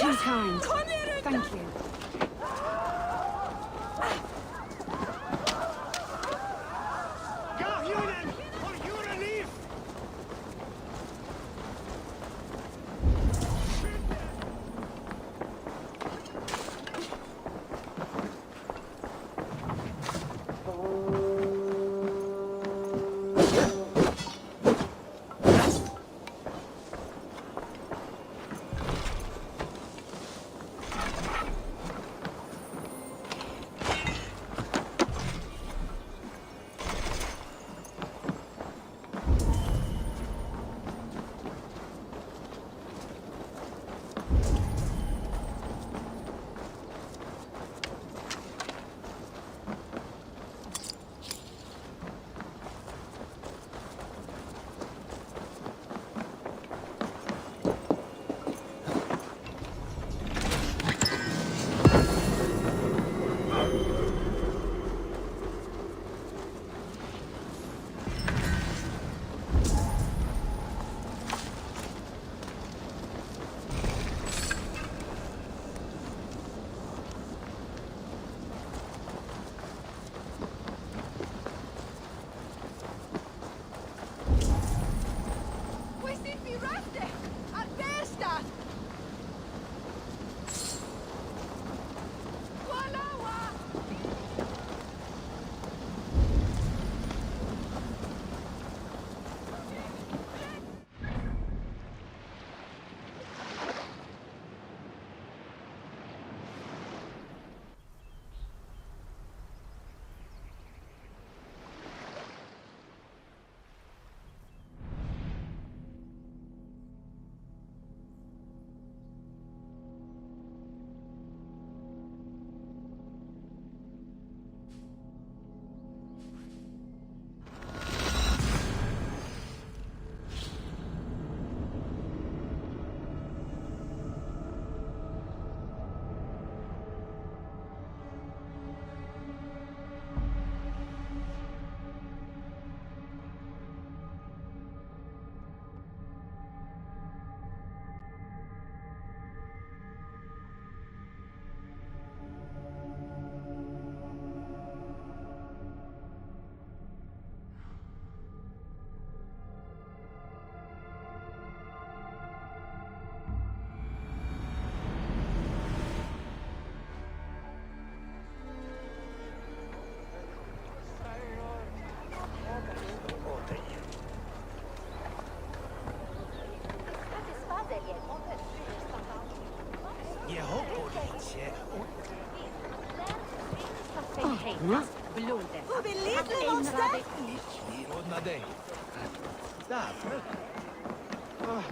too kind. Thank you.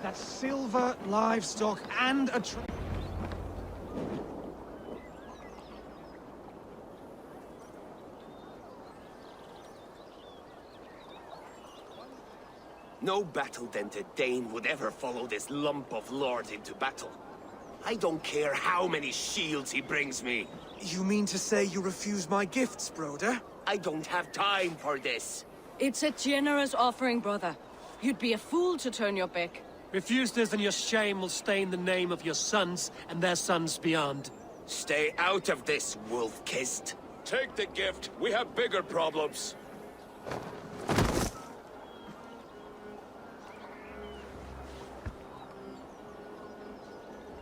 That's silver, livestock, and a No battle-dented Dane would ever follow this lump of lord into battle. I don't care how many shields he brings me. You mean to say you refuse my gifts, brother? I don't have time for this. It's a generous offering, brother. You'd be a fool to turn your back. Refuse this and your shame will stain the name of your sons and their sons beyond. Stay out of this, wolf-kissed. Take the gift. We have bigger problems.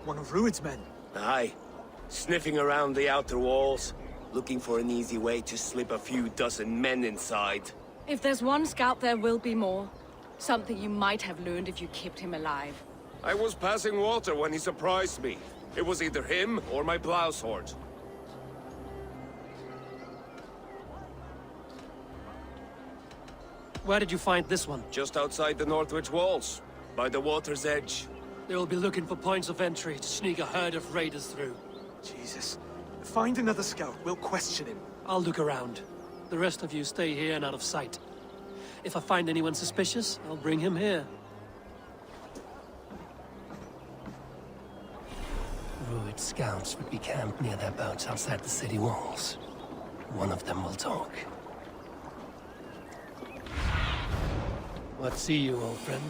One of Rued's men. Aye. Sniffing around the outer walls, looking for an easy way to slip a few dozen men inside. If there's one scout, there will be more. Something you might have learned if you kept him alive. I was passing water when he surprised me. It was either him or my plow sword. Where did you find this one? Just outside the Northwich walls, by the water's edge. They will be looking for points of entry to sneak a herd of raiders through. Jesus. Find another scout. We'll question him. I'll look around. The rest of you stay here and out of sight. If I find anyone suspicious, I'll bring him here. Rued scouts would be camped near their boats outside the city walls. One of them will talk. What see you, old friend?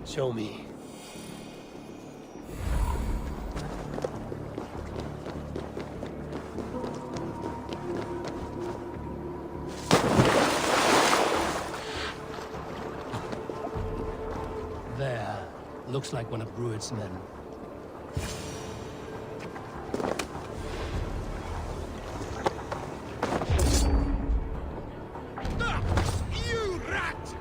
Show me. There. Looks like one of Rued's men. You rat!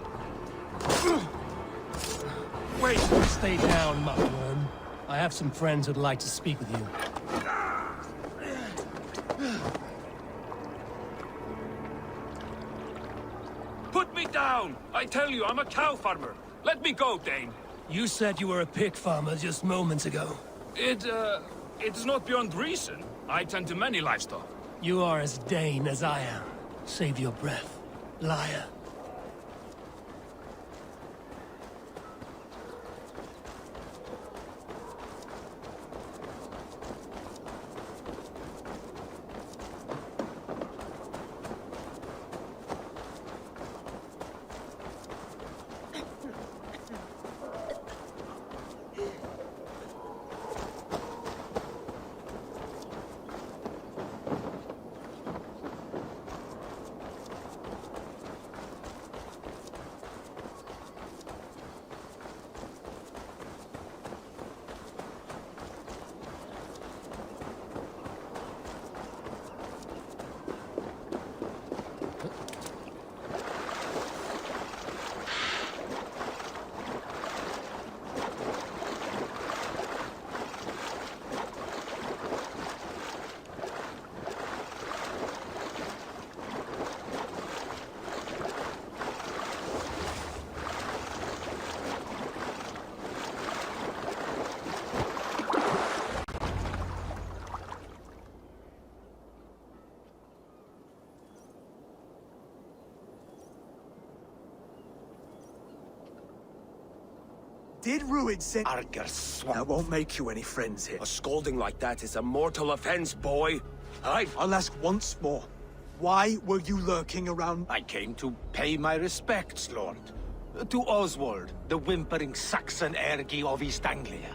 Wait! Stay down, muckworm. I have some friends who'd like to speak with you. Put me down! I tell you, I'm a cow farmer. Let me go, Dane. You said you were a pig farmer just moments ago. It is not beyond reason. I tend to many livestock. You are as Dane as I am. Save your breath, liar. Did Rued send... Arger swamp. That won't make you any friends here. A scolding like that is a mortal offense, boy. I'll ask once more. Why were you lurking around? I came to pay my respects, Lord. To Oswald, the whimpering Saxon ergi of East Anglia.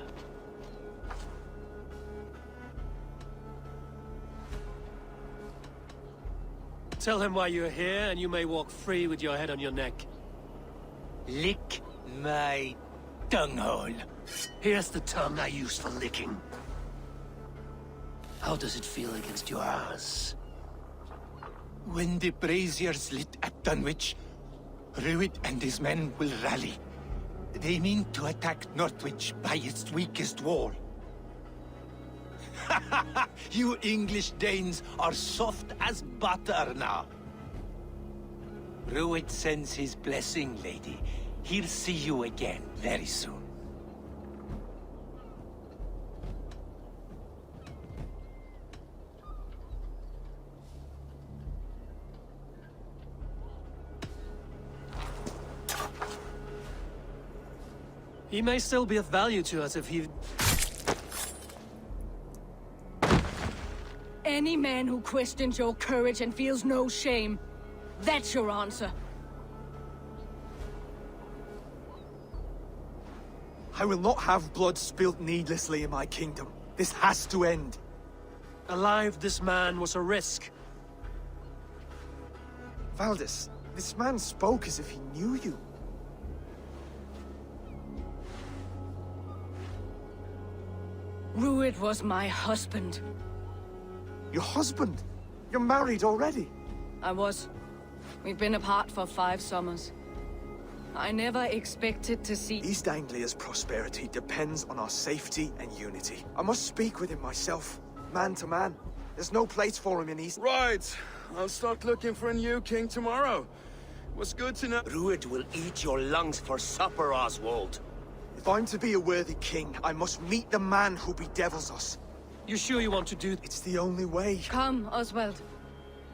Tell him why you're here, and you may walk free with your head on your neck. Lick my dunghole. Here's the tongue I use for licking. How does it feel against your ass? When the braziers lit at Dunwich, Rued and his men will rally. They mean to attack Northwich by its weakest wall. You English Danes are soft as butter now. Rued sends his blessing, lady. He'll see you again very soon. He may still be of value to us if he... Any man who questions your courage and feels no shame, that's your answer. I will not have blood spilled needlessly in my kingdom. This has to end. Alive, this man was a risk. Valdis, this man spoke as if he knew you. Rued was my husband. Your husband? You're married already? I was. We've been apart for 5 summers. I never expected to see... East Anglia's prosperity depends on our safety and unity. I must speak with him myself, man to man. There's no place for him in East... Right. I'll start looking for a new king tomorrow. It was good to know... Rued will eat your lungs for supper, Oswald. If I'm to be a worthy king, I must meet the man who bedevils us. You sure you want to do... It's the only way. Come, Oswald.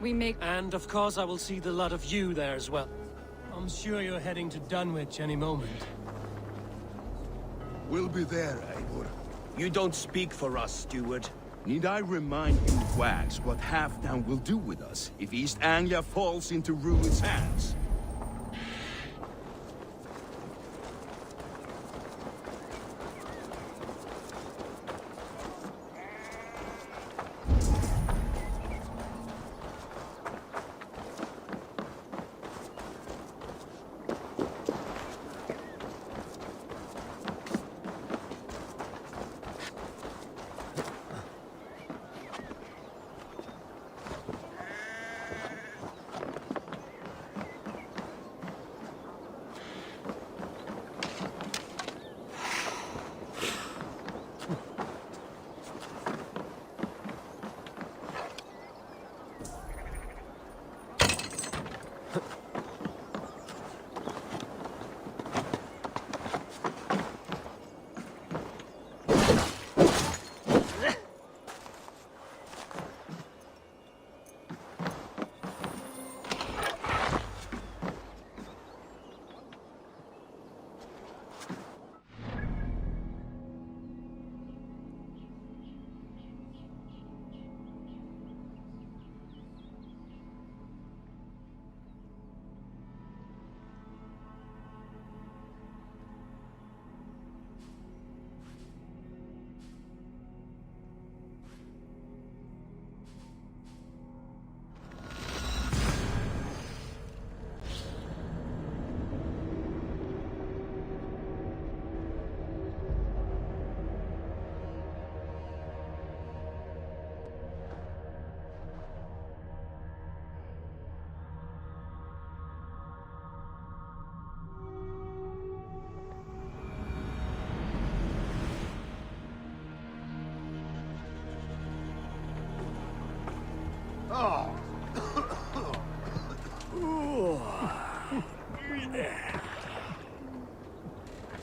We make... And of course I will see the lot of you there as well. I'm sure you're heading to Dunwich any moment. We'll be there, Eivor. You don't speak for us, steward. Need I remind you, Wags, what Halfdan will do with us if East Anglia falls into Rued's hands?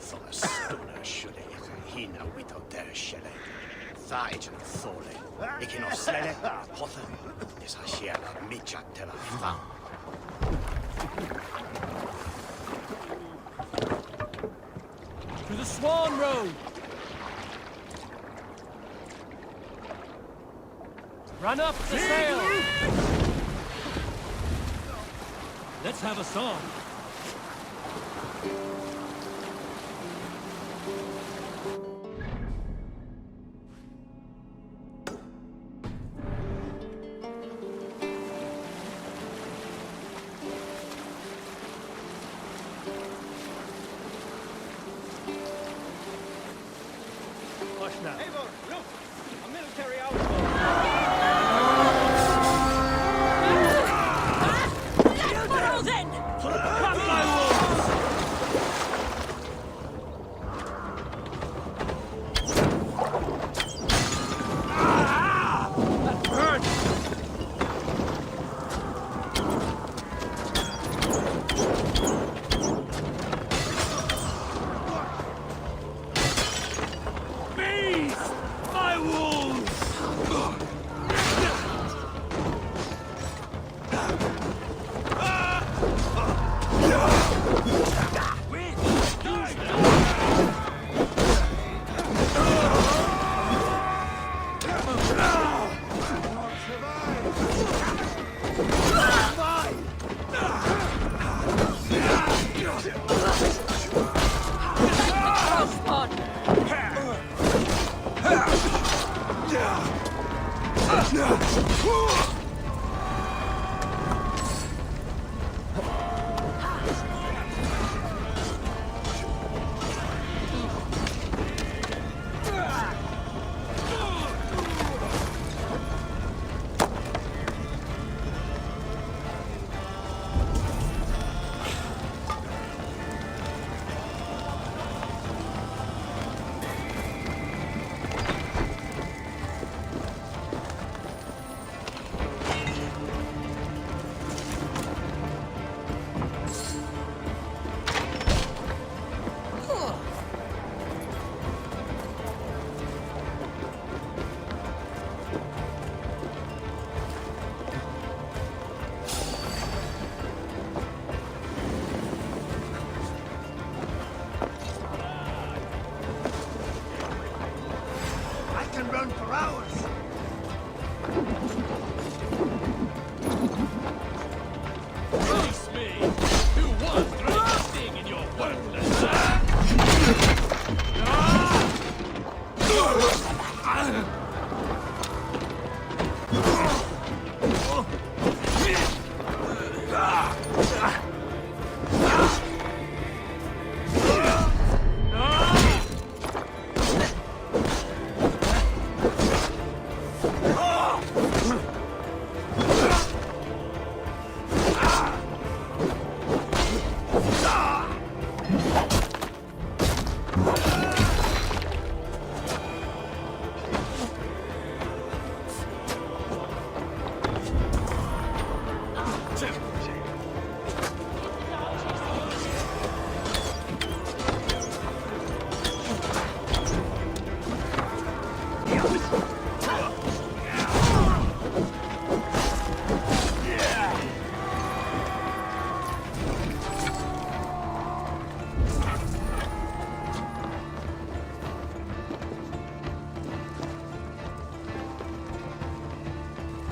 Thola Stunner skulle hinna without their shelle. Thaid and Thole. Ikin of Slene, Hother, is a shell of Mitchak Tella Thang. To the Swan Road! Run up the sail! Let's have a song. Hush now. Eivor, look! A military outpost!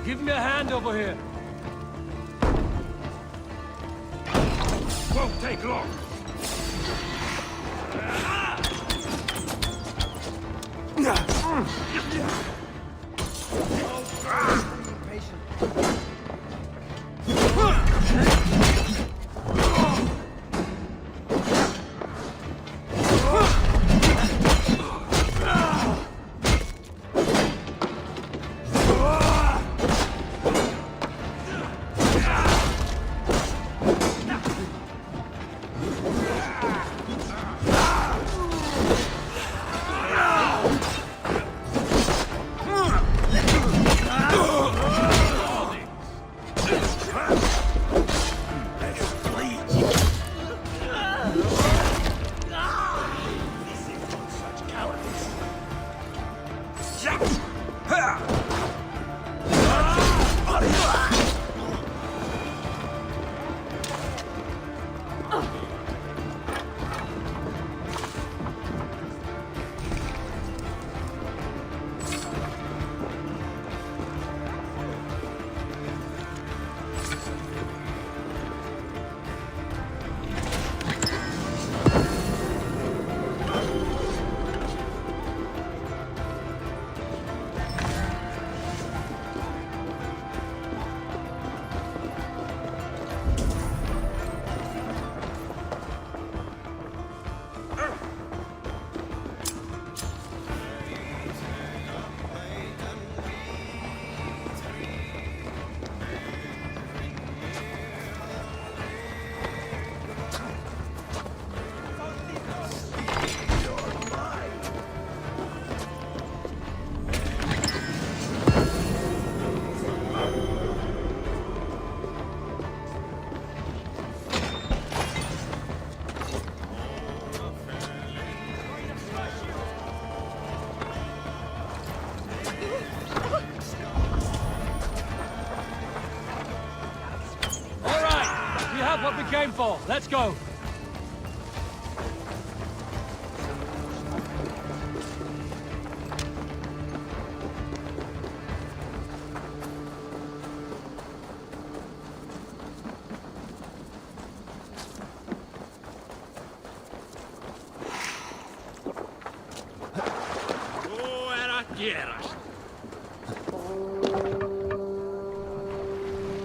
Give me a hand over here. Won't take long. game for? Let's go!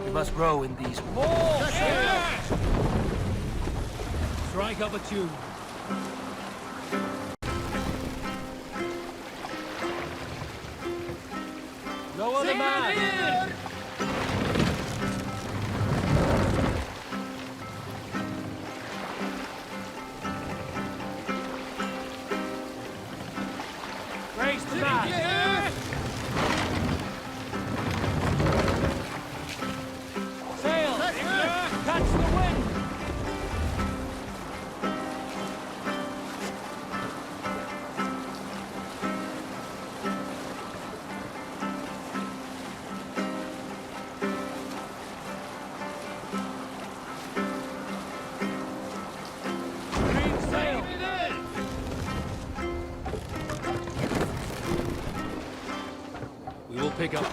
We must row in these. Strike up a tune. No other man! Raise the man! Sail! Catch the wind! We will pick up.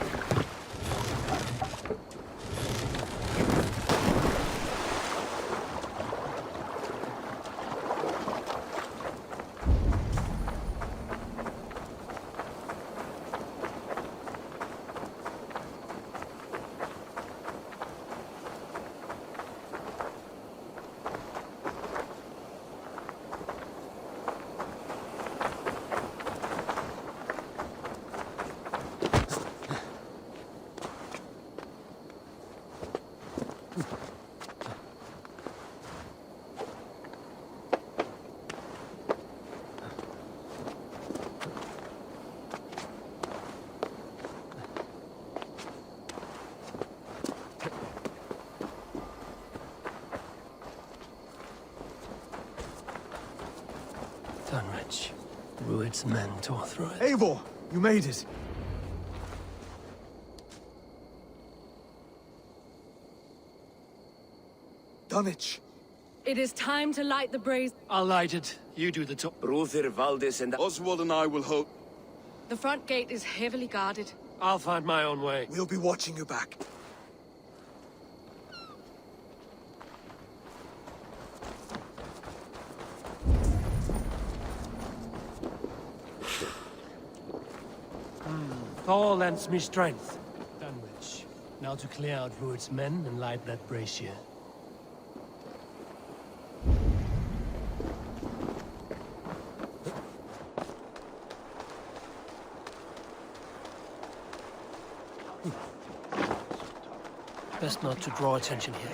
Dunwich. Rued's men tore through it. Eivor, you made it. Dunwich. It is time to light the brazen. I'll light it. You do the top. Brother Valdis and Oswald and I will hold. The front gate is heavily guarded. I'll find my own way. We'll be watching you back. Thor lends me strength. Dunwich. Now to clear out Rued's men and light that brazier. Best not to draw attention here.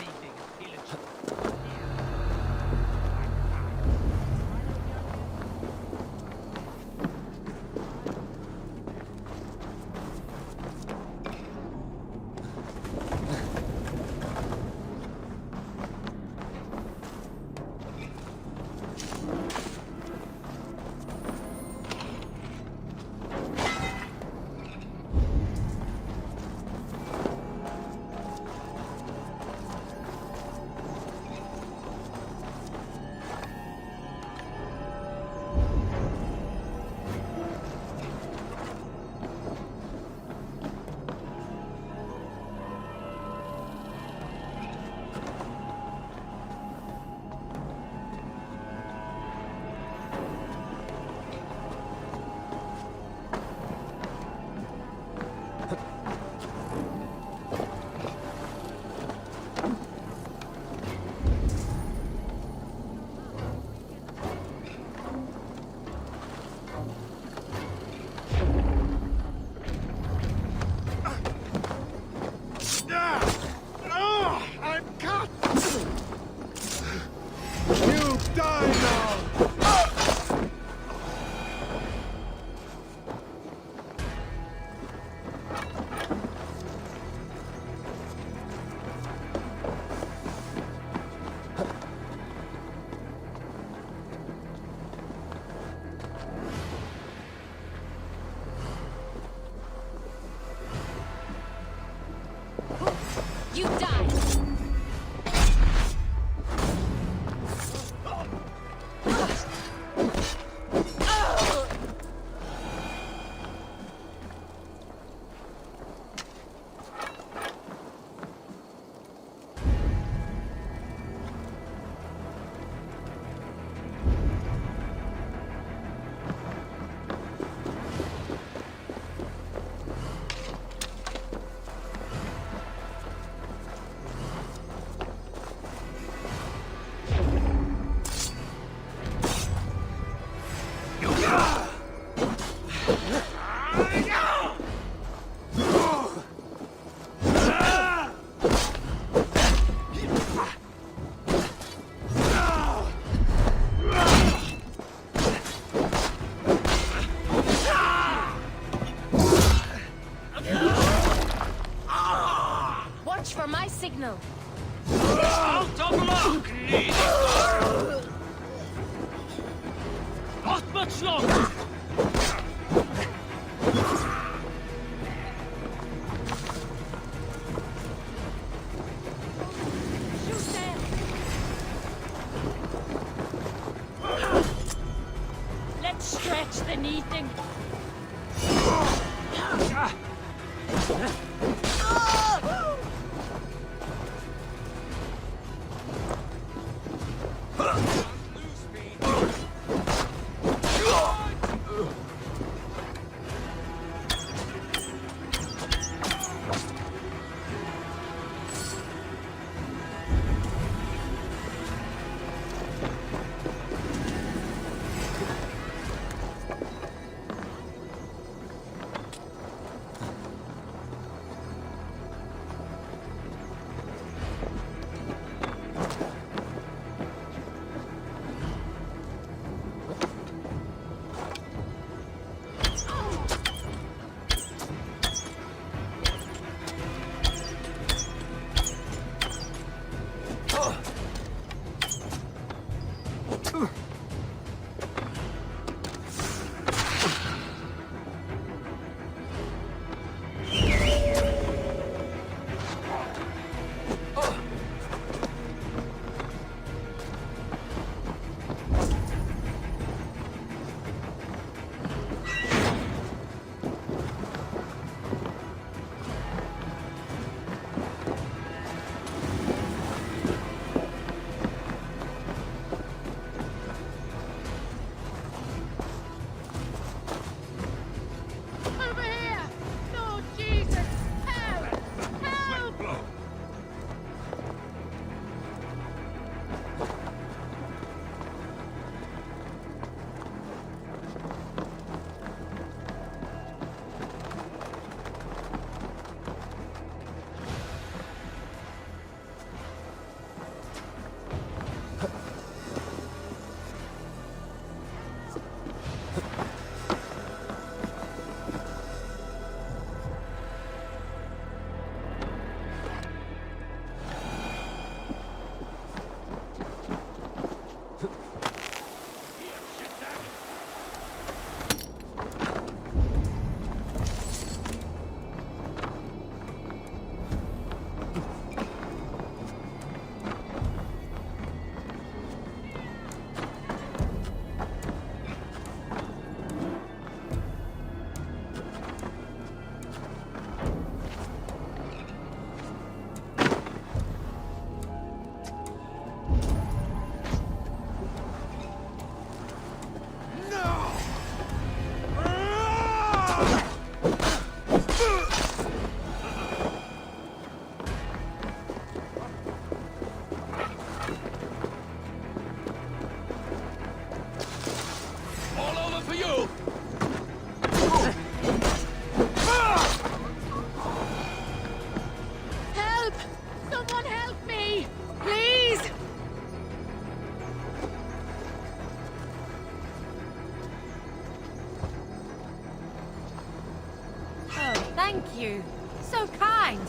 Watch for my signal. Out of luck! Not much longer! Shoot them! Let's stretch the knee-thing. Thank you. So kind.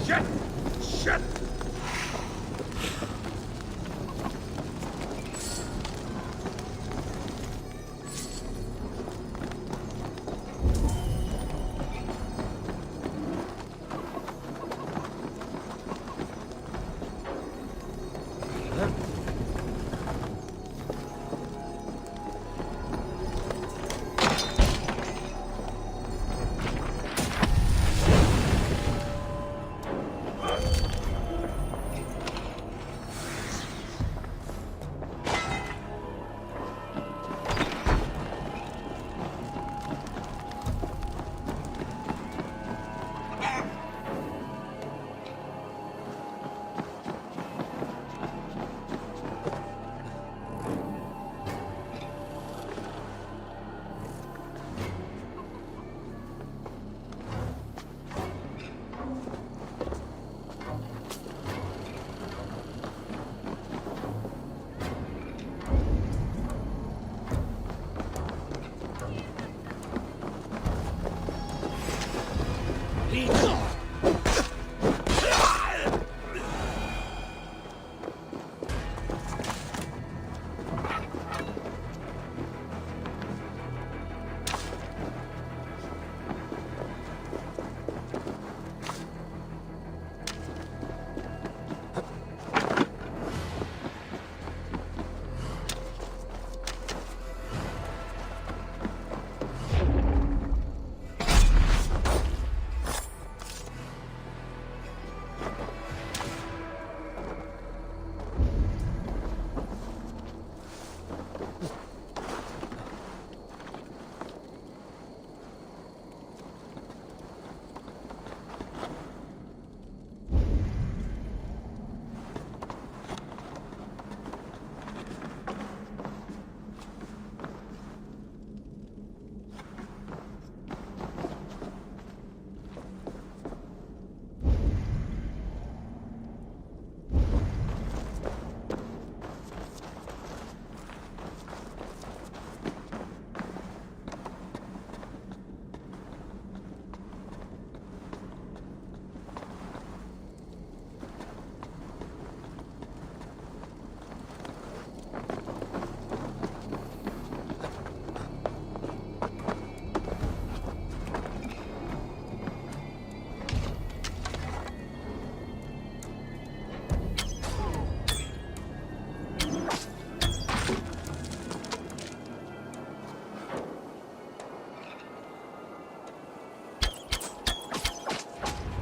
Shit! Shit!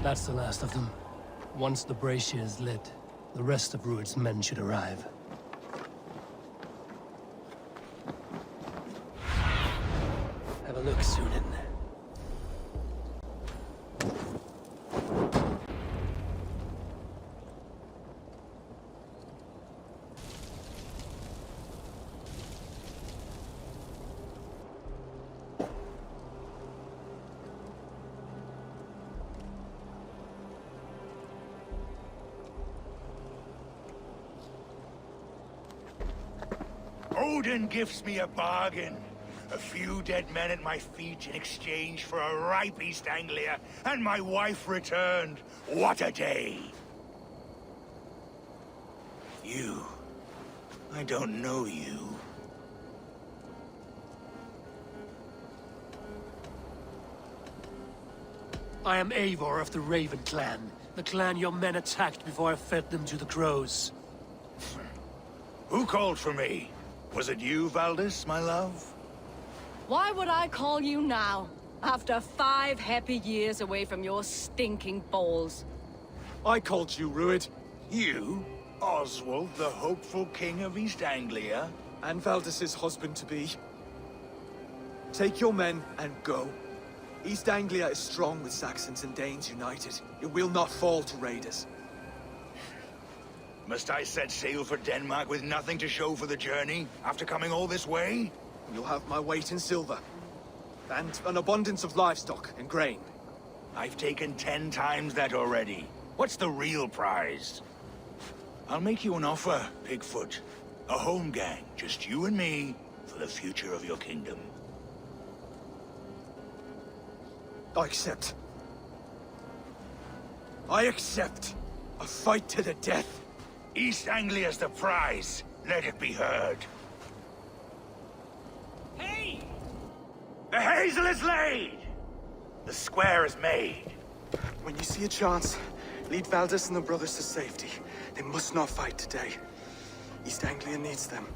That's the last of them. Once the brazier is lit, the rest of Rued's men should arrive. Have a look, Sunan. Odin gives me a bargain. A few dead men at my feet in exchange for a ripe East Anglia, and my wife returned. What a day! You... I don't know you. I am Eivor of the Raven Clan. The clan your men attacked before I fed them to the crows. Who called for me? Was it you, Valdis, my love? Why would I call you now, after 5 happy years away from your stinking balls? I called you, Rued. You? Oswald, the hopeful king of East Anglia? And Valdis's husband-to-be. Take your men and go. East Anglia is strong with Saxons and Danes united. It will not fall to raiders. Must I set sail for Denmark with nothing to show for the journey, after coming all this way? You'll have my weight in silver. And an abundance of livestock and grain. I've taken 10 times that already. What's the real prize? I'll make you an offer, Pigfoot. A home gang, just you and me, for the future of your kingdom. I accept. I accept. A fight to the death. East Anglia's the prize. Let it be heard. Hey! The hazel is laid! The square is made. When you see a chance, lead Valdis and the brothers to safety. They must not fight today. East Anglia needs them.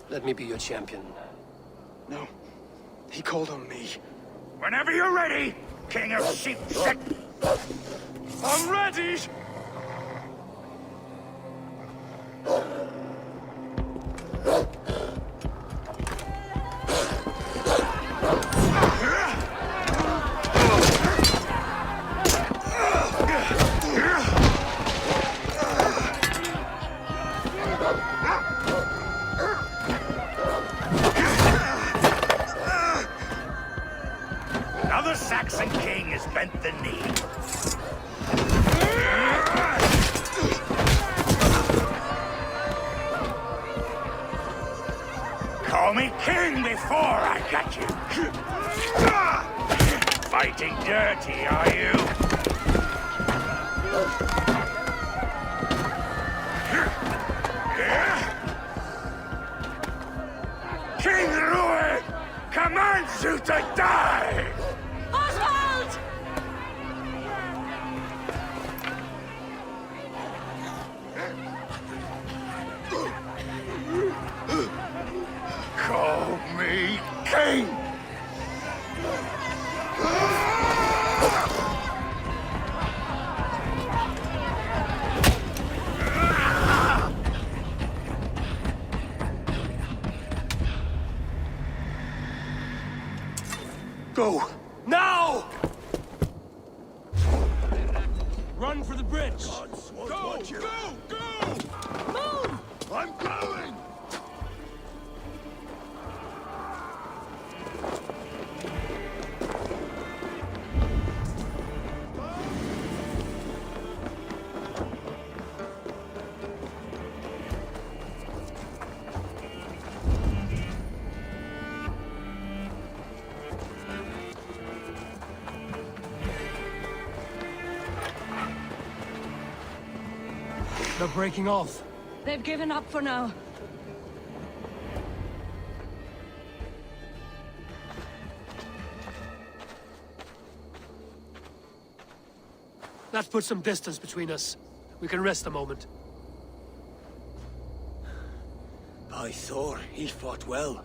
Let me be your champion. No. He called on me. Whenever you're ready, King of Sheep. I'm ready! Another Saxon king has bent the knee. Call me king before I got you. fighting dirty, are you? King Louis commands you to die! Oswald! Call me king! Go! Now! Run for the bridge! Go! Move! I'm going! They're breaking off. They've given up for now. That puts some distance between us. We can rest a moment. By Thor, he fought well.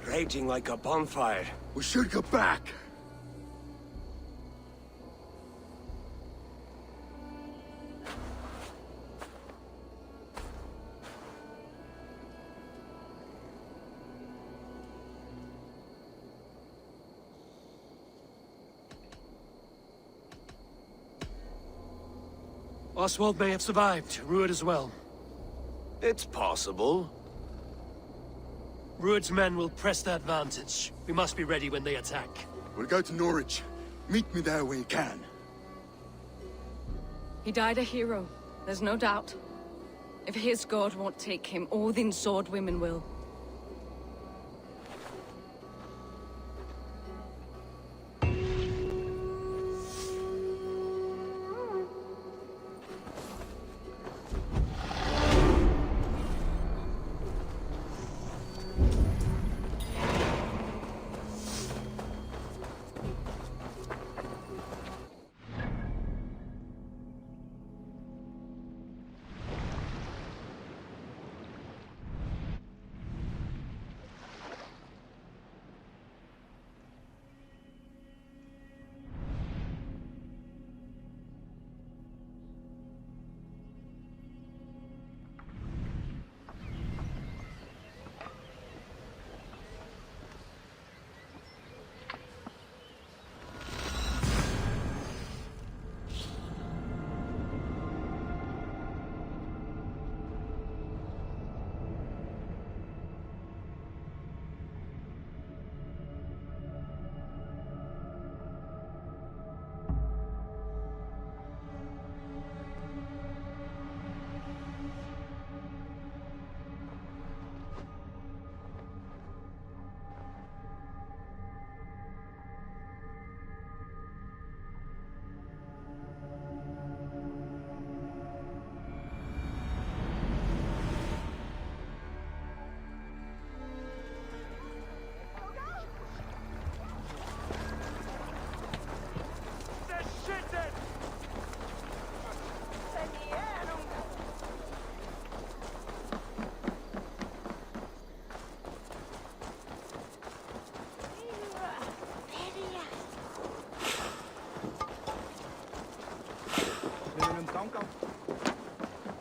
Raging like a bonfire. We should go back! Oswald may have survived. Rued as well. It's possible. Rued's men will press the advantage. We must be ready when they attack. We'll go to Norwich. Meet me there when you can. He died a hero. There's no doubt. If his god won't take him, Odin's sword women will.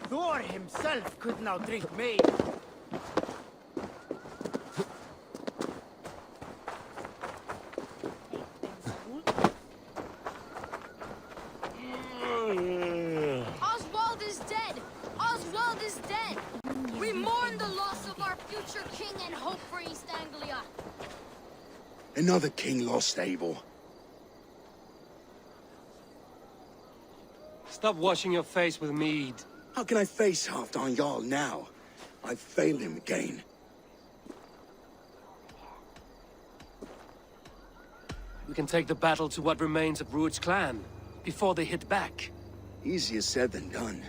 Thor himself could now drink me. Oswald is dead! Oswald is dead! We mourn the loss of our future king and hope for East Anglia. Another king lost, Eivor. Stop washing your face with mead. How can I face Halfdan Jarl now? I've failed him again. We can take the battle to what remains of Rued's clan, before they hit back. Easier said than done.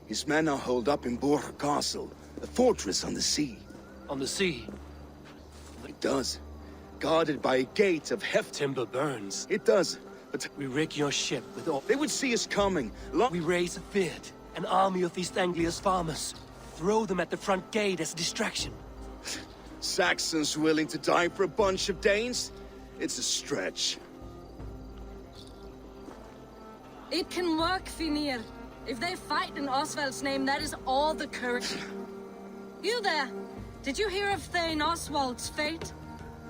His men are holed up in Borg Castle, a fortress on the sea. On the sea? It does. Guarded by a gate of heft. Timber burns. It does, but we rig your ship with all... They would see us coming. We raise a Fyrd, an army of East Anglia's farmers. Throw them at the front gate as a distraction. Saxons willing to die for a bunch of Danes? It's a stretch. It can work, Finir. If they fight in Oswald's name, that is all the courage. You there? Did you hear of Thane Oswald's fate?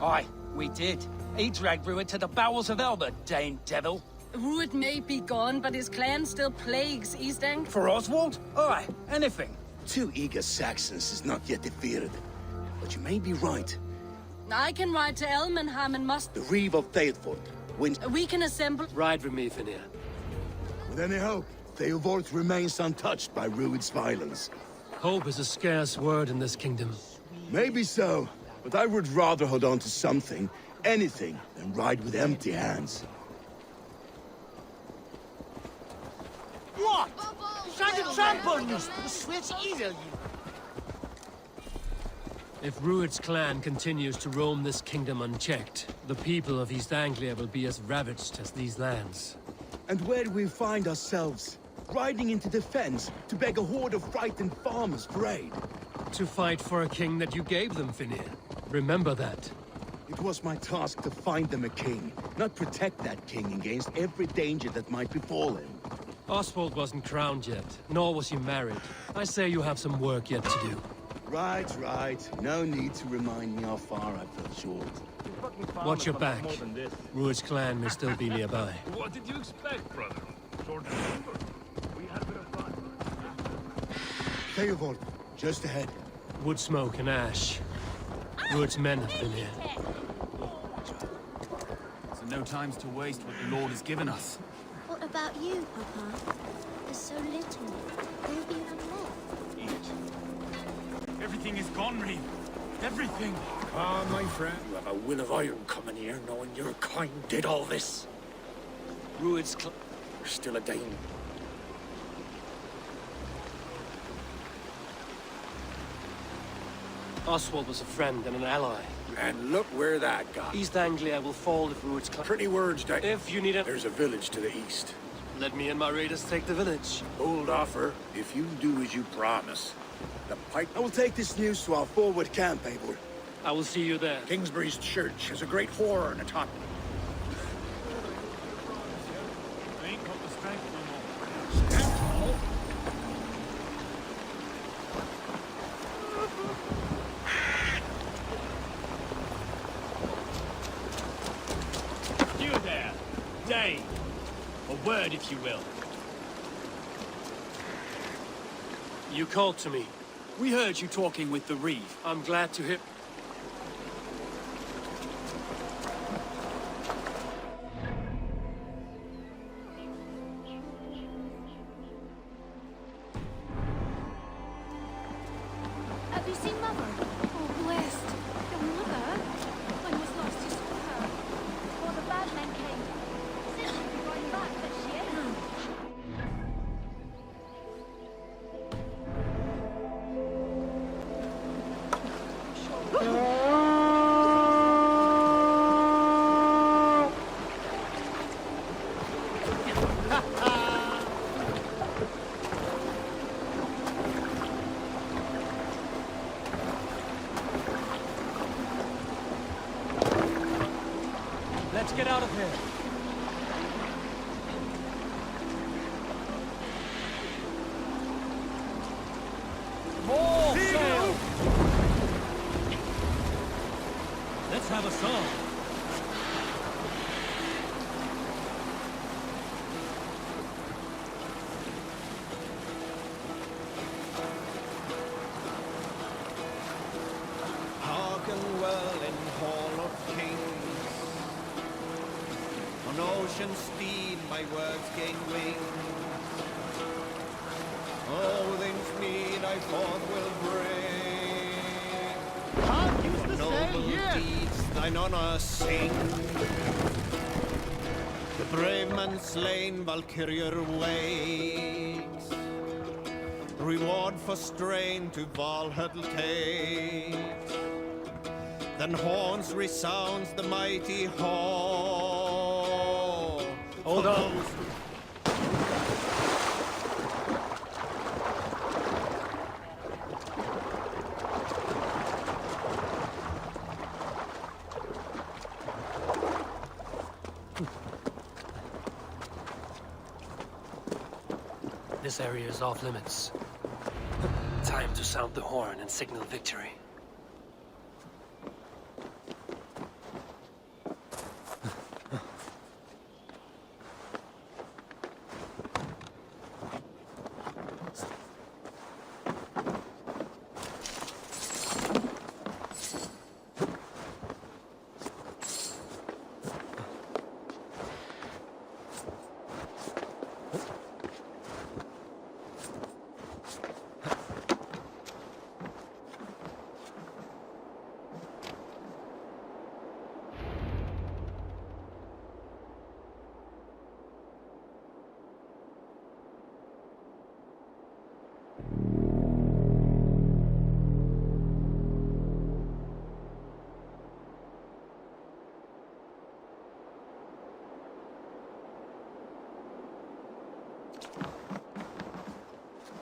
Aye, we did. He dragged Rued to the bowels of hell, the Dane devil. Rued may be gone, but his clan still plagues East Anglia. For Oswald? Aye, anything. 2 eager Saxons is not yet defeated. But you may be right. I can ride to Elmenham and must... The Reeve of Eivor. We can assemble... Ride with me, Finir. With any hope, Eivor remains untouched by Rued's violence. Hope is a scarce word in this kingdom. Maybe so, but I would rather hold on to something, anything, than ride with empty hands. What? Trying to trample on you! Switch easily! If Rued's clan continues to roam this kingdom unchecked, the people of East Anglia will be as ravaged as these lands. And where do we find ourselves? Riding into defense to beg a horde of frightened farmers for aid. To fight for a king that you gave them, Finir. Remember that. It was my task to find them a king, not protect that king against every danger that might befall him. Oswald wasn't crowned yet, nor was he married. I say you have some work yet to do. Right. No need to remind me how far I fell short. Watch your back. Rued's clan may still be nearby. What did you expect, brother? Short timber. We had a bit of fun. Eivor, just ahead. Wood smoke and ash. Rued's men have been here. So no time's to waste what the Lord has given us. What about you, Papa? There's so little. Where have you had left? Everything is gone, Reeve. Everything. Ah, my friend, you have a will of iron coming here, knowing your kind did all this. Rued's You're still a Dane. Oswald was a friend and an ally. And look where that got. East Anglia will fall if Rued's clan... Pretty words, Dane. If you need a... There's a village to the east. Let me and my raiders take the village. Bold offer, if you do as you promise. The pipe... I will take this news to our forward camp, Eivor. I will see you there. Kingsbury's church has a great whore on the top. I ain't got the strength no more. You there, Dane. A word, if you will. You called to me. We heard you talking with the Reeve. I'm glad to hear... Have you seen Mother? Oh, blessed. Your mother? When was last you saw her? Before the bad men came. Said she'd be going back, but she ain't. Let's get out of here. More sail! Let's have a song. Hearken well in Hall of Kings. On ocean steed my words gain wings. Odin's mead I forth will bring. Can't use the Noble sail yet. deeds thine honor sing. Brave man slain, Valkyrier waits. Reward for strain to Valhalla takes. Then horns resounds the mighty hall. Hold on. This area is off limits. Time to sound the horn and signal victory.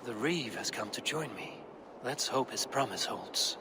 The Reeve has come to join me. Let's hope his promise holds.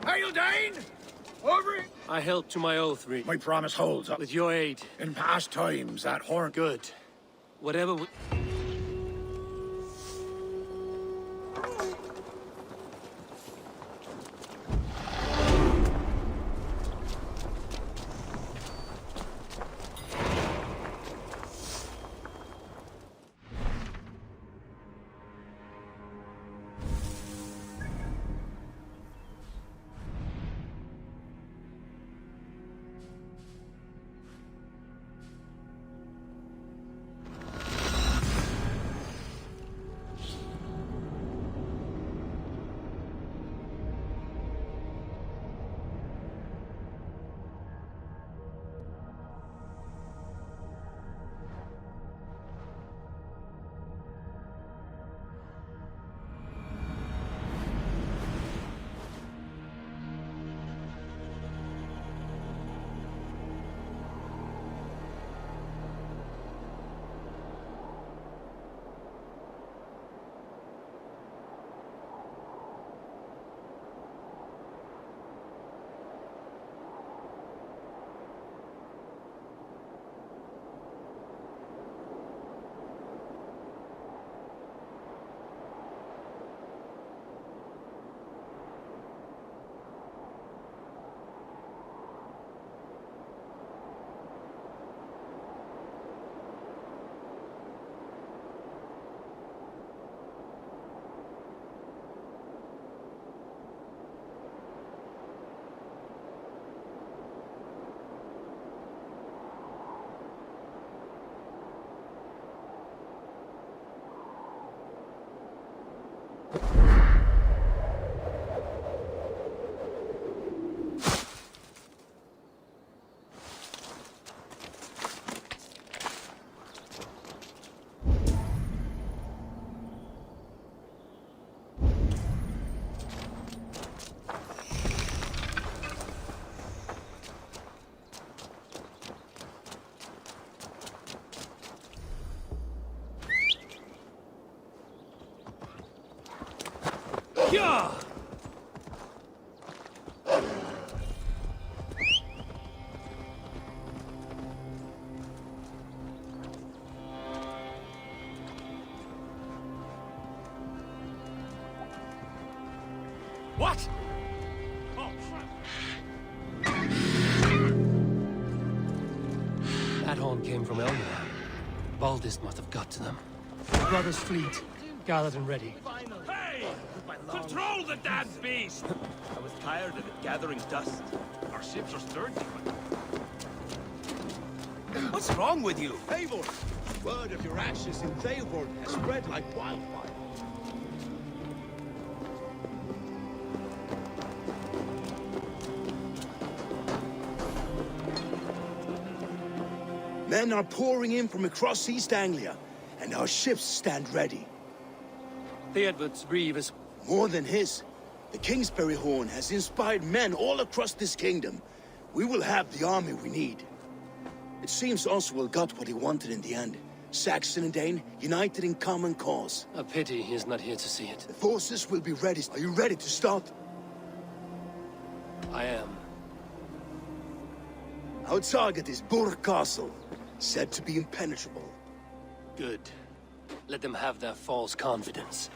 Hail, Dane! Over it! I held to my oath, Reed. My promise holds. With your aid. In past times, that horn... Good. Whatever we... Yeah! What? That horn came from Elmer. Baldist must have got to them. The brothers' fleet, gathered and ready. Hey! Control the damn beast! I was tired of it gathering dust. Our ships are sturdy. What's wrong with you? Eivor! Word of your ashes in Eivor has spread like wildfire. Men are pouring in from across East Anglia, and our ships stand ready. Theodward's reeve is... More than his. The Kingsbury Horn has inspired men all across this kingdom. We will have the army we need. It seems Oswald got what he wanted in the end. Saxon and Dane united in common cause. A pity he is not here to see it. The forces will be ready. Are you ready to start? I am. Our target is Burg Castle, said to be impenetrable. Good. Let them have their false confidence.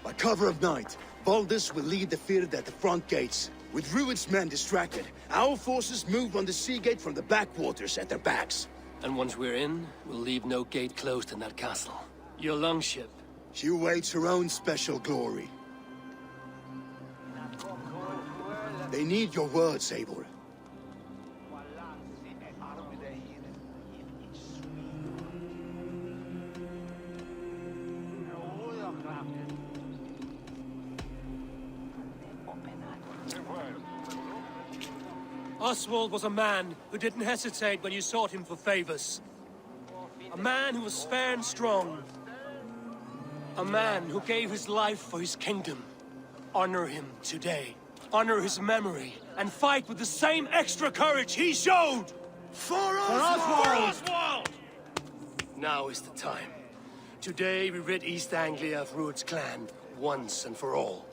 By cover of night, Baldus will lead the field at the front gates. With Rued's men distracted, our forces move on the sea gate from the backwaters at their backs. And once we're in, we'll leave no gate closed in that castle. Your longship. She awaits her own special glory. They need your words, Eivor. Oswald was a man who didn't hesitate when you sought him for favors. A man who was fair and strong. A man who gave his life for his kingdom. Honor him today. Honor his memory. And fight with the same extra courage he showed! For Oswald! For Oswald! Now is the time. Today we rid East Anglia of Rued's clan, once and for all.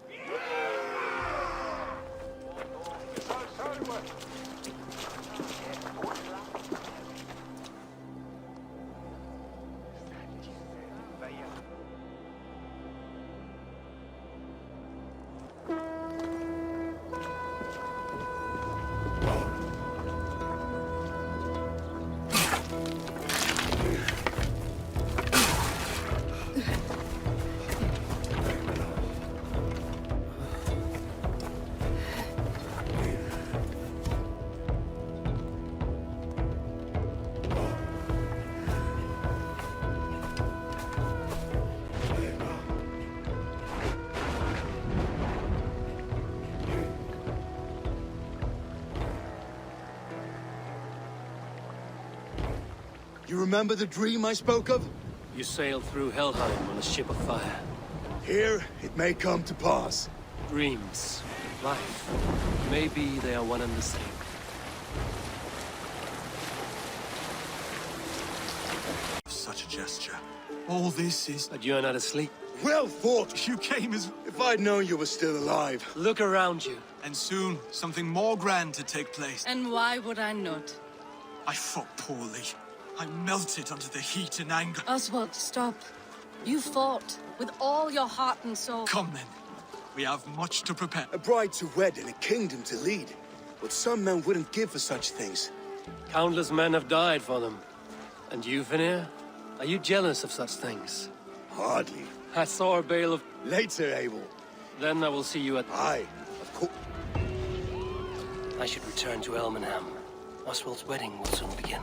You remember the dream I spoke of? You sailed through Helheim on a ship of fire. Here, it may come to pass. Dreams, life, maybe they are one and the same. Such a gesture. All this is... But you're not asleep. Well fought! You came as... If I'd known you were still alive. Look around you. And soon, something more grand to take place. And why would I not? I fought poorly. I melted under the heat and anger. Oswald, stop. You fought with all your heart and soul. Come then. We have much to prepare. A bride to wed and a kingdom to lead. What some men wouldn't give for such things. Countless men have died for them. And you, Finir? Are you jealous of such things? Hardly. I saw a bale of... Later, Eivor. Then I will see you at... Aye, of course. I should return to Elmenham. Oswald's wedding will soon begin.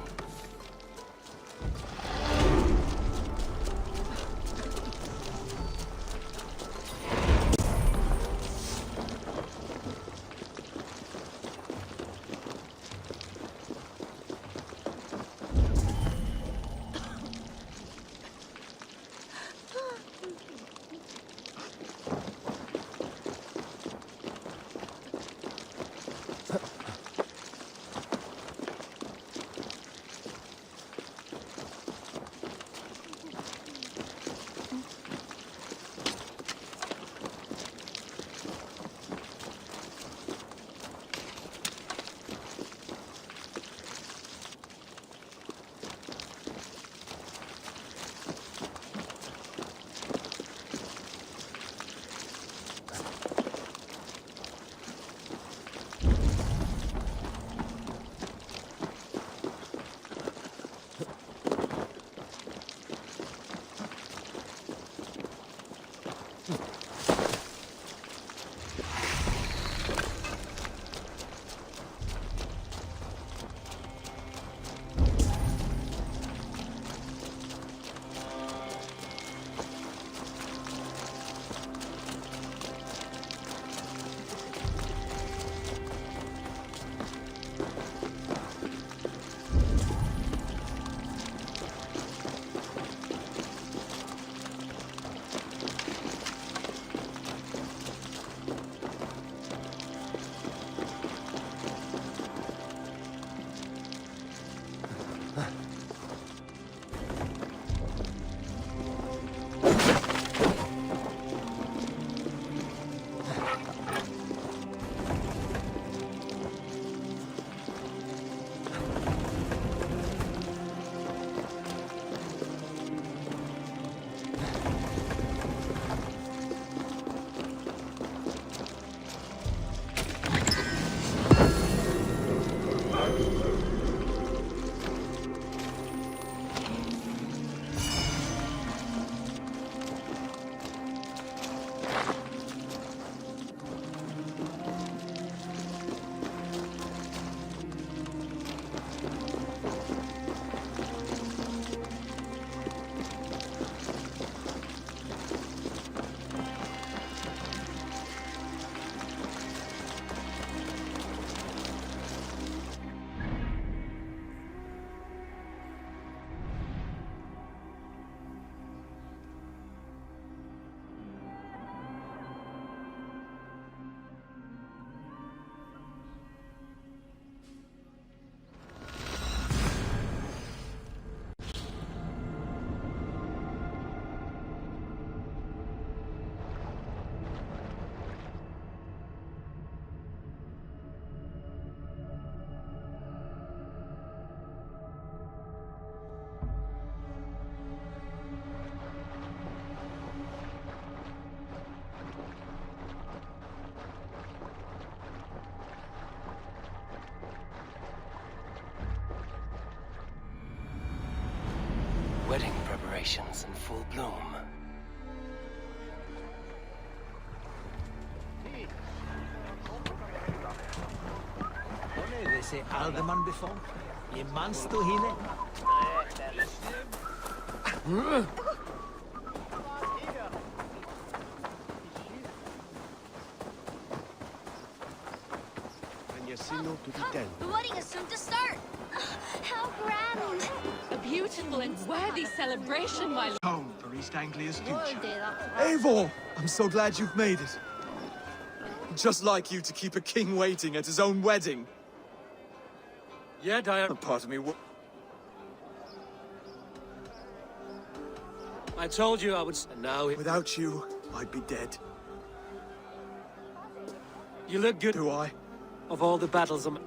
Wedding preparations in full bloom. Har ni sett alderman before? I mansto hine? The wedding is soon to start. How grand! A beautiful and worthy celebration, my lord. Home for East Anglia's We'll future. do that. Eivor! I'm so glad you've made it. Just like you to keep a king waiting at his own wedding. Yeah, Diana. Part of me I told you I would... And now... Without you, I'd be dead. You look good. Do I? Of all the battles I'm...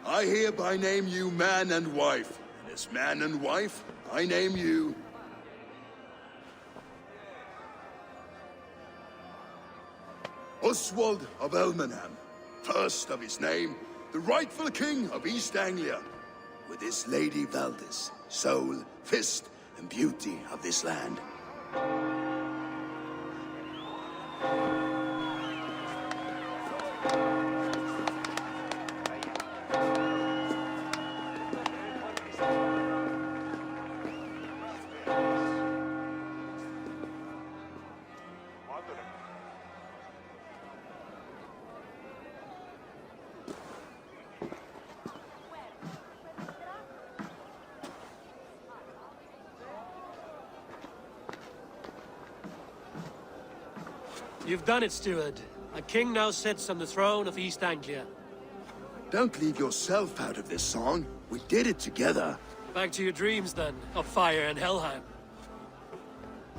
I hereby name you man and wife. And as man and wife, I name you... Oswald of Elmenham, first of his name, the rightful king of East Anglia, with his lady Valdis, soul, fist, and beauty of this land. You've done it, steward. A king now sits on the throne of East Anglia. Don't leave yourself out of this song. We did it together. Back to your dreams, then, of fire and Helheim.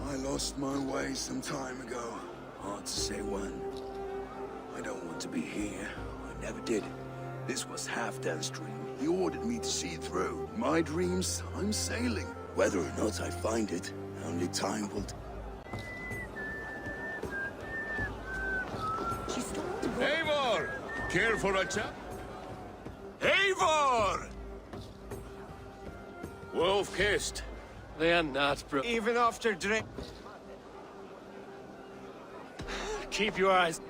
I lost my way some time ago. Hard to say when. I don't want to be here. I never did. This was Halfdan's dream. He ordered me to see it through. My dreams, I'm sailing. Whether or not I find it, only time will... Eivor! Care for a chat? Eivor! Wolf-kissed. They are not, bro. Even after drink. Keep your eyes.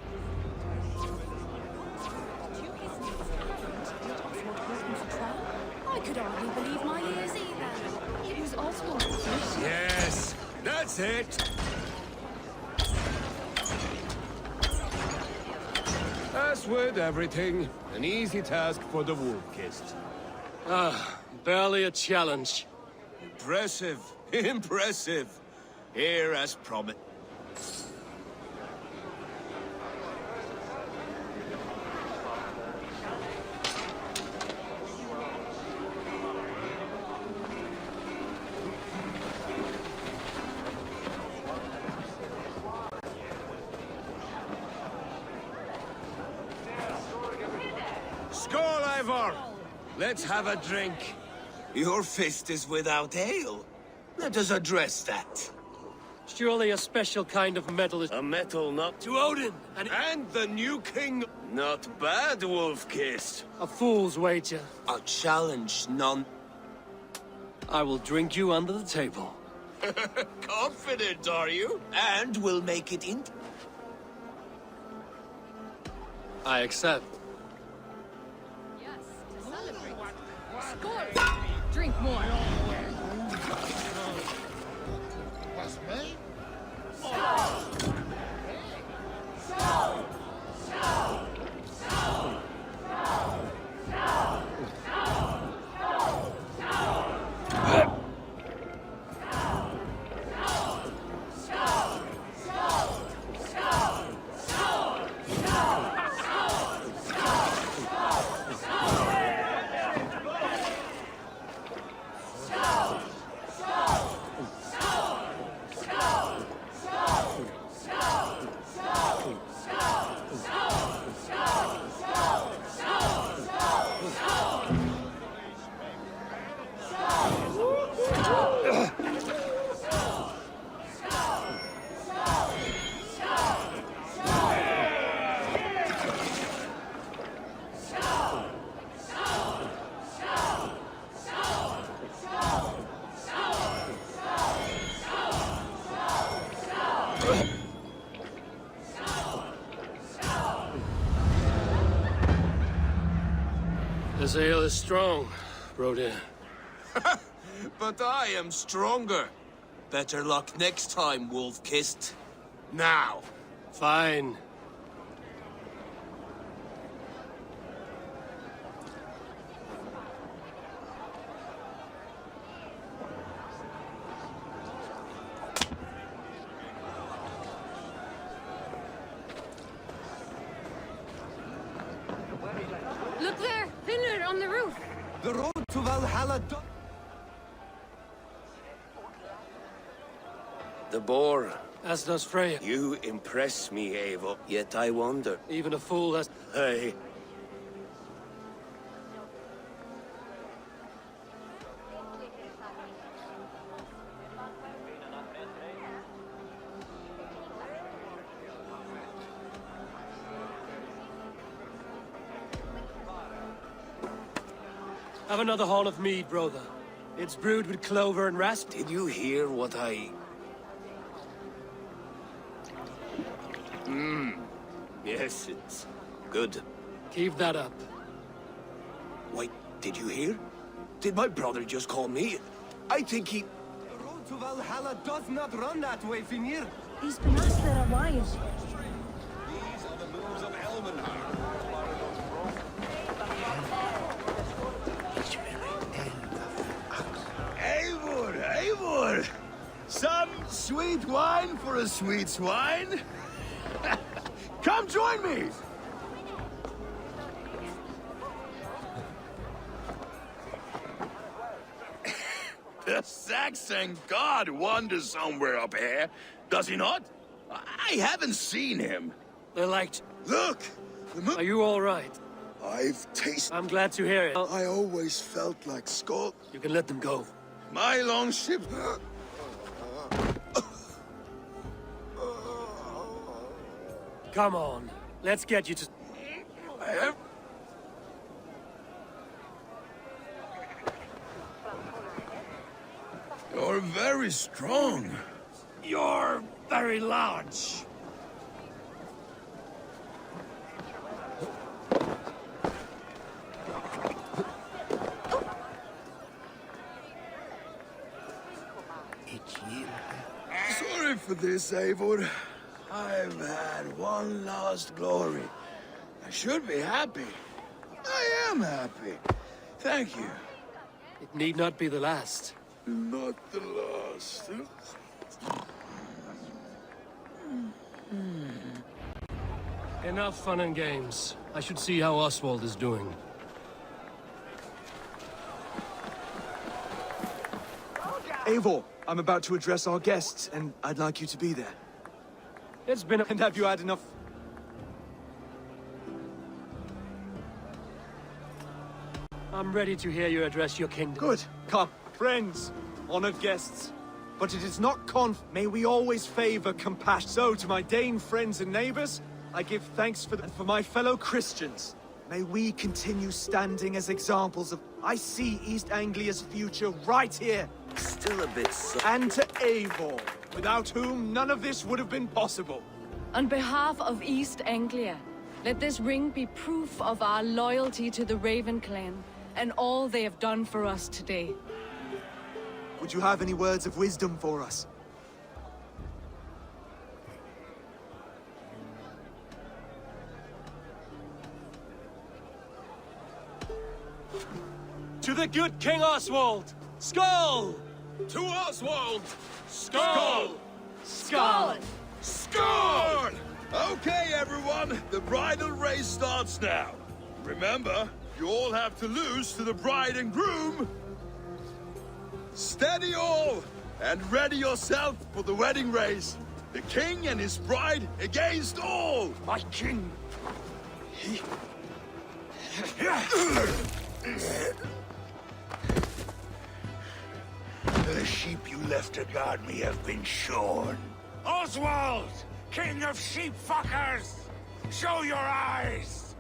I could hardly believe my ears either. It was Oswald. Yes, that's it. As with everything, an easy task for the wolf-kissed. Ah, barely a challenge. Impressive. Impressive. Here as promised. Skål, Eivor! Let's have a drink. Your fist is without ale. Let us address that. Surely a special kind of metal is... A metal not... To Odin! And the new king... Not bad, Wolf-kissed. A fool's wager. A challenge none... I will drink you under the table. Confident, are you? And we'll make it in... I accept. Yes, to celebrate. Score! Drink more. Was me? This ale is strong, Broder. But I am stronger. Better luck next time, Wolf-kissed. Now. Fine. Look there! Thinner on the roof! The road to Valhalla... The boar. As does Freya. You impress me, Eivor. Yet I wonder. Even a fool has... Hey. Have another hall of mead, brother. It's brewed with clover and rasp. Did you hear what I... Yes, it's good. Keep that up. Wait, did you hear? Did my brother just call me? I think he... The road to Valhalla does not run that way, Finir. He's been asked there a while. These are the moves of Elmenhard. Eivor, Eivor! Some sweet wine for a sweet swine? Come join me! The Saxon god wanders somewhere up here, does he not? I haven't seen him. They're like... Look! Are you all right? I've tasted... I'm glad to hear it. I always felt like Skull. You can let them go. My long ship... Come on. Let's get you to... You're very strong. You're very large. Sorry for this, Eivor. I've had one last glory. I should be happy. I am happy. Thank you. It need not be the last. Not the last. Enough fun and games. I should see how Oswald is doing. Eivor, I'm about to address our guests, and I'd like you to be there. It's been a... And have you had enough? I'm ready to hear you address your kingdom. Good. Come, friends, honored guests. But it is not May we always favor compassion. So, to my Dane friends and neighbors, I give thanks and for my fellow Christians. May we continue standing as examples of... I see East Anglia's future right here. Still a bit... And to Eivor, without whom none of this would have been possible. On behalf of East Anglia, let this ring be proof of our loyalty to the Raven clan and all they have done for us today. Would you have any words of wisdom for us? To the good King Oswald! Skull! To Oswald! Skull! Skull! Score! Okay, everyone, the bridal race starts now. Remember, you all have to lose to the bride and groom. Steady all, and ready yourself for the wedding race. The king and his bride against all. My king! The sheep you left to guard me have been shorn. Oswald! King of sheep fuckers! Show your eyes!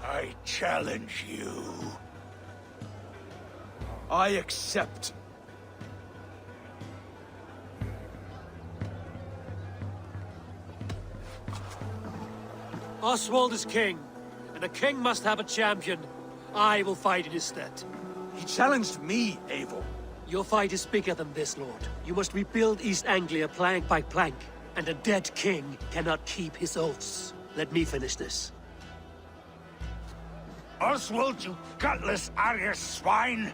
I challenge you. I accept. Oswald is king, and a king must have a champion. I will fight in his stead. He challenged me, Eivor. Your fight is bigger than this, Lord. You must rebuild East Anglia plank by plank, and a dead king cannot keep his oaths. Let me finish this. Oswald, you gutless Arya swine!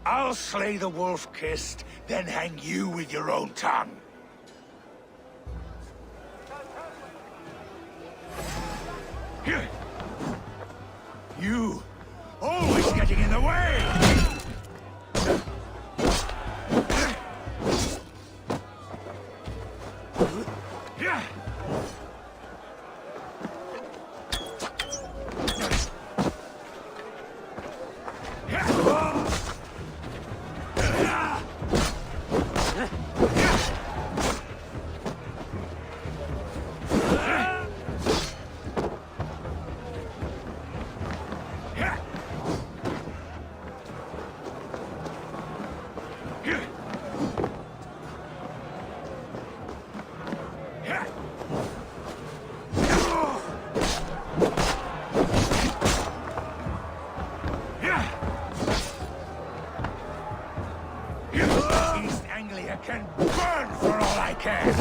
I'll slay the wolf-kissed, then hang you with your own tongue. Here! You! Always getting in the way! Yeah! can burn for all I care!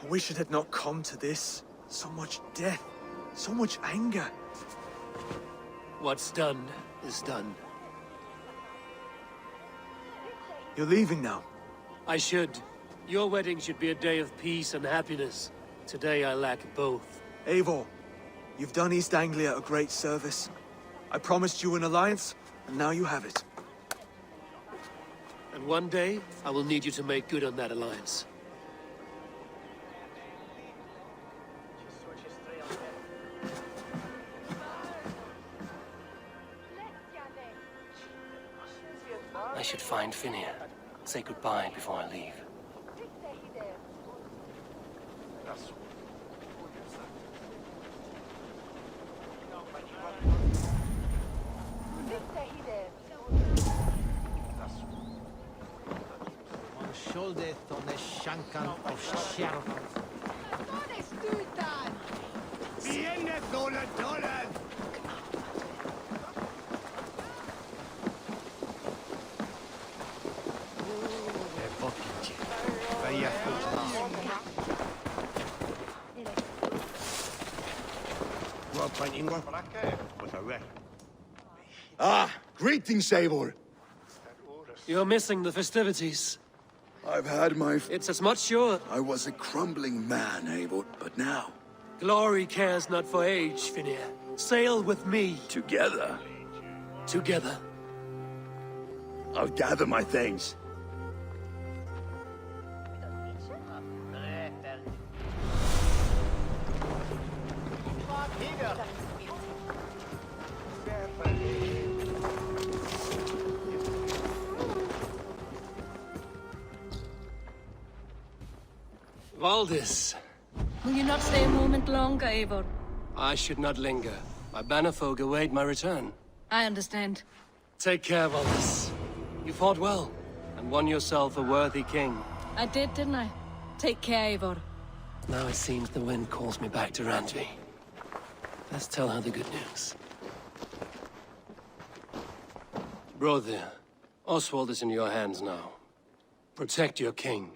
I wish it had not come to this. So much death, so much anger. What's done is done. You're leaving now. I should. Your wedding should be a day of peace and happiness. Today I lack both. Eivor, you've done East Anglia a great service. I promised you an alliance, and now you have it. And one day, I will need you to make good on that alliance. I should find Finir. Say goodbye before I leave. Ah, greetings, Eivor. You're missing the festivities. I've had my... It's as much your... I was a crumbling man, Eivor, but now... Glory cares not for age, Finir. Sail with me. Together? Together. I'll gather my things. Valdis. Will you not stay a moment longer, Eivor? I should not linger. My banner folk await my return. I understand. Take care, Valdis. You fought well, and won yourself a worthy king. I did, didn't I? Take care, Eivor. Now it seems the wind calls me back to Randvi. Let's tell her the good news. Brother, Oswald is in your hands now. Protect your king,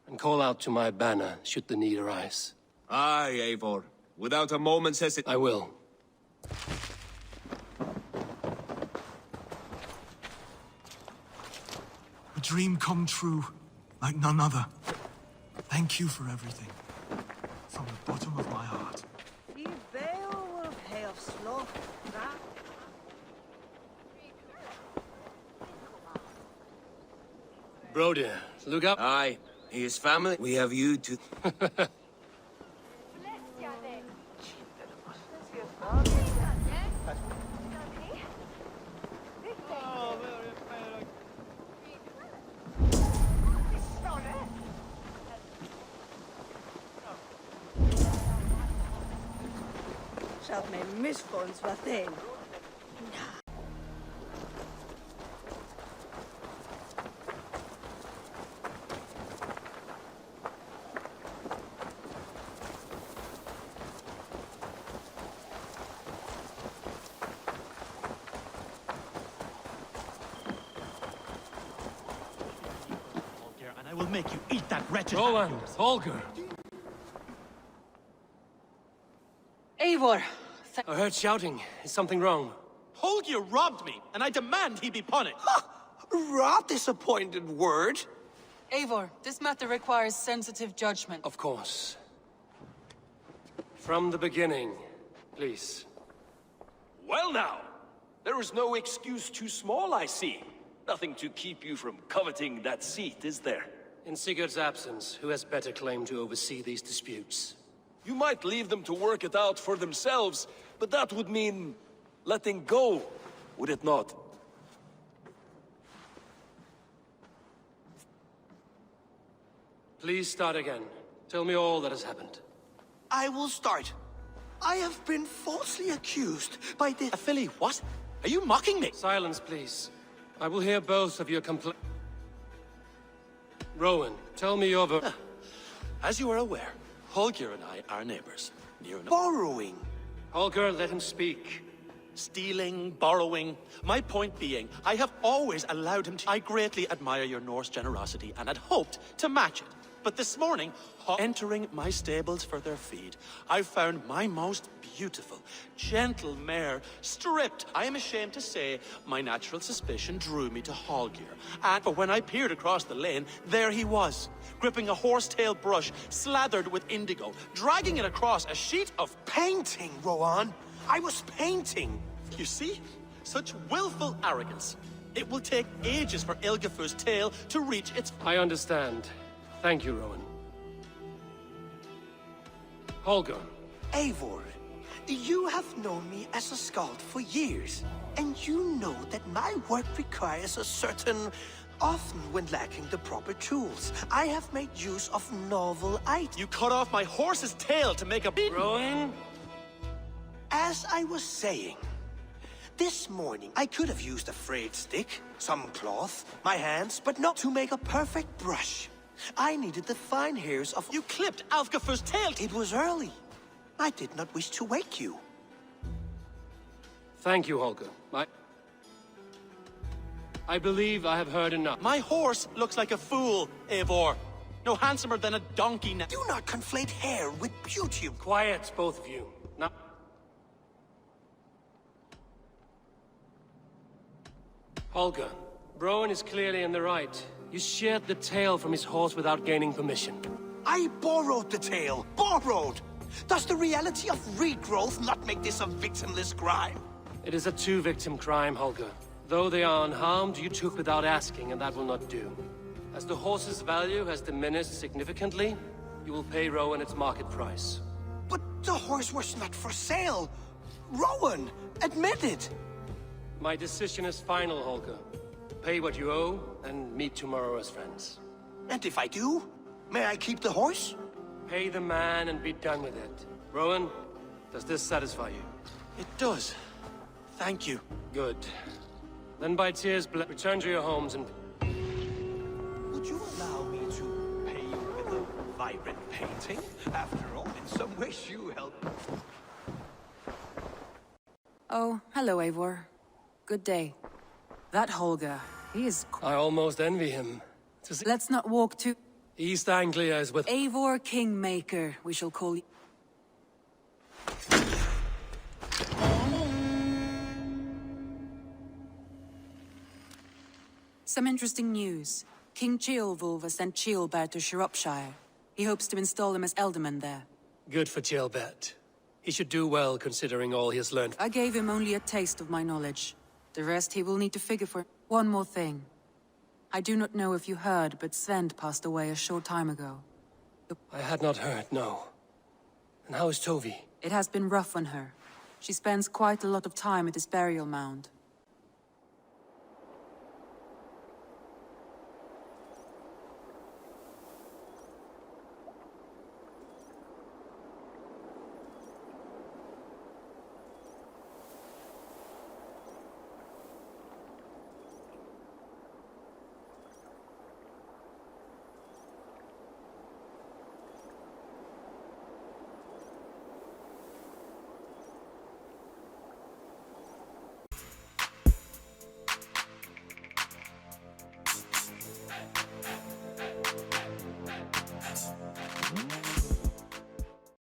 and call out to my banner should the need arise. Aye, Eivor. Without a moment's hesitation. I will. A dream come true, like none other. Thank you for everything. From the bottom of my heart. Broder, look up. Aye. His family. We have you to... Sjálf með misfóns var þeim. And I will make you eat that wretched... Roland, Holger. Eivor! I heard shouting. Is something wrong? Holger robbed me, and I demand he be punished. Rot disappointed word. Eivor, this matter requires sensitive judgment. Of course. From the beginning, please. Well now, there is no excuse too small, I see. Nothing to keep you from coveting that seat, is there? In Sigurd's absence, who has better claim to oversee these disputes? You might leave them to work it out for themselves, but that would mean letting go, would it not? Please start again. Tell me all that has happened. I will start. I have been falsely accused by the... Philly, what? Are you mocking me? Silence, please. I will hear both of your complaints. Rowan, tell me your As you are aware, Holger and I are neighbors. Near enough. Borrowing. Holger, let him speak. Stealing, borrowing. My point being, I have always allowed him to... I greatly admire your Norse generosity and had hoped to match it. But this morning, entering my stables for their feed, I found my most beautiful, gentle mare stripped. I am ashamed to say my natural suspicion drew me to Holger. And when I peered across the lane, there he was, gripping a horsetail brush slathered with indigo, dragging it across a sheet of Painting, Rowan. I was painting. You see? Such willful arrogance. It will take ages for Ilgafur's tail to reach its... I understand. Thank you, Rowan. Holger. Eivor, you have known me as a skald for years, and you know that my work requires a certain... often when lacking the proper tools. I have made use of novel items. You cut off my horse's tail to make a... Rowan? As I was saying, this morning I could have used a frayed stick, some cloth, my hands, but not to make a perfect brush. I needed the fine hairs of... You clipped Alfgafur's tail! It was early. I did not wish to wake you. Thank you, Holger. I believe I have heard enough. My horse looks like a fool, Eivor. No handsomer than a donkey now. Do not conflate hair with beauty. Quiet, both of you. Now... Holger, Rowan is clearly in the right. You sheared the tail from his horse without gaining permission. I borrowed the tail. Borrowed! Does the reality of regrowth not make this a victimless crime? It is a two-victim crime, Holger. Though they are unharmed, you took without asking, and that will not do. As the horse's value has diminished significantly, you will pay Rowan its market price. But the horse was not for sale. Rowan, admit it. My decision is final, Holger. Pay what you owe, and meet tomorrow as friends. And if I do, may I keep the horse? Pay the man and be done with it. Rowan, does this satisfy you? It does. Thank you. Good. Then by Tyr's blood, return to your homes and... Would you allow me to pay you with a vibrant painting? After all, in some ways you helped. Oh, hello, Eivor. Good day. That Holger, he is... I almost envy him. Let's not walk too... East Anglia is with... Eivor Kingmaker, we shall call you. Some interesting news. King Ceolwulf has sent Ceolbert to Shropshire. He hopes to install him as Elderman there. Good for Ceolbert. He should do well, considering all he has learned. I gave him only a taste of my knowledge. The rest he will need to figure for... One more thing. I do not know if you heard, but Svend passed away a short time ago. I had not heard, no. And how is Tovi? It has been rough on her. She spends quite a lot of time at his burial mound.